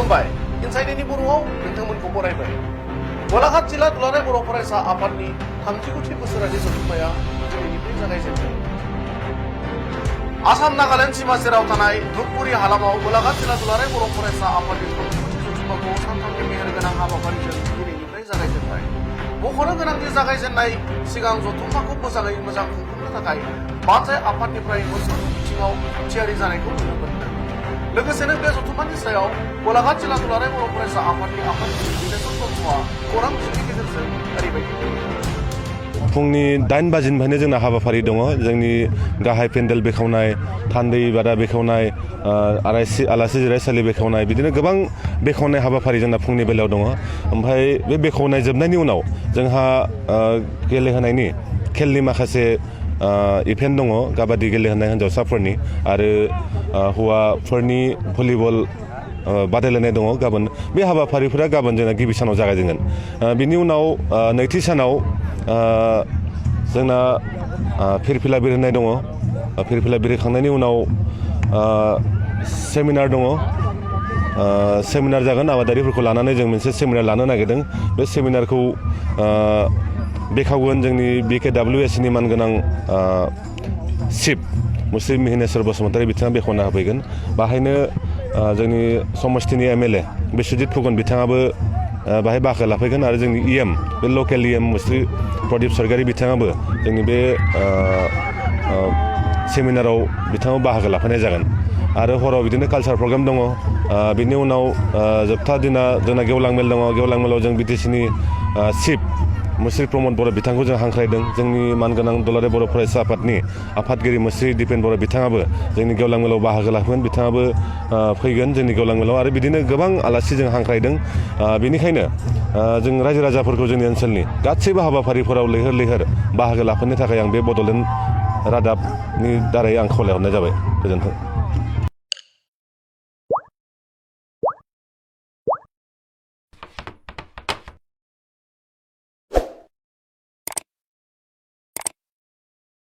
खुलुमबाय इनसाइडनि बर'आव नोंथांमोनखौ बरायबाय। गलाघाट जिल्ला दुलाराय बर' फरायसा आफादनि 39थि बोसोरारि जथुम्माया दिनैनिफ्राय जागायजेनबाय। आसाम नागालेण्ड सीमा सेराव थानाय धुपगुरि हालामाव गलाघाट जिल्ला दुलाराय बर' फरायसा आफादनि 39थि जथुम्माखौ सानथामनि मेहेरगोनां हाबाफारिजों दिनैनिफ्राय जागायजेनबाय। मख'नो गोनांदि जागायजेननाय सिगां जथुम्माखौ मोजाङै मोजां खुंफुंनो थाखाय बान्जाय आफादनिफ्राय मोनफ्रोम बिथिङाव थियारि जानायखौ नुनो मोन्दों। लोगोसेनो बे जथुम्मानि सायाव गलाघाट जिल्ला दुलाराय बर' फरायसा आफादनि आफादगिरि दिनेश ब्रह्मआ खौरां बिजोंनि गेजेरजों ओरैबायदि फुंनि 8 बाजिनिफ्रायनो जोंना हाबाफारि दङ। जोंनि गाहाय पेन्डेल बेखेवनाय, थान्दै बादा बेखेवनाय, आलासि जिरायसालि बेखेवनाय, बिदिनो गोबां बेखेवनाय हाबाफारि जोंना फुंनि बेलायाव दङ। ओमफ्राय बे बेखेवनाय जोबनायनि उनाव जोंहा गेलेहोनायनि खेलनि माखासे इभेन्ट दङ। काबादि गेलेहोनाय हिन्जावसाफोरनि आरो हौवाफोरनि भलिबल बादायलायनाय दङ गाबोन। बे हाबाफारिफोरा गाबोन जोंना गिबि सानाव जागायजेनगोन। बिनि उनाव नैथि सानाव जोंना फिरफिला बिरहोनाय दङ। फिरफिला बिरहोखांनायनि उनाव सेमिनार दङ। सेमिनार जागोन आबादारिफोरखौ लानानै जों मोनसे सेमिनार लानो नागिरदों। बे सेमिनारखौ बेखेवगोन जोंनि BKWSनि मानगोनां चिफ मुस्लिम मिहिनेश्वर बसुमतारी बिथाङा बेखेवना होफैगोन। बाहायनो जोंनि समस्तिनि MLA बिश्वजित फुकन बिथाङाबो बाहाय बाहागो लाफैगोन आरो जोंनि EM बे लकेल EM मुस्रि प्रदीप सरगारि बिथाङाबो जोंनि बे सेमिनाराव बिथाङाबो बाहागो लाफैनाय जागोन। आरो हराव बिदिनो कालचार प्रग्राम दङ। बिनि उनाव जोबथा दिना जोंना गेवलां मेल दङ। गेवलां मेलाव जों BTCनि चिफ मुस्रि प्रमद बर' बिथांखौ जों हांख्रायदों। जोंनि मानगोनां दुलाराय बर' फरायसा आफादनि आफादगिरि मुस्रि दिपेन बर' बिथाङाबो जोंनि गेवलां मेलाव बाहागो लाफैगोन। बिथाङाबो फैगोन जोंनि गेवलां मेलाव आरो बिदिनो गोबां आलासि जों हांख्रायदों। बेनिखायनो जों रायजो राजाफोरखौ जोंनि ओनसोलनि गासैबो हाबाफारिफोराव लैहोर लैहोर बाहागो लाफैनो थाखाय आं बे बड'लेण्ड रादाबनि दारै आं खावलायहरनाय जाबाय। गोजोन्थों।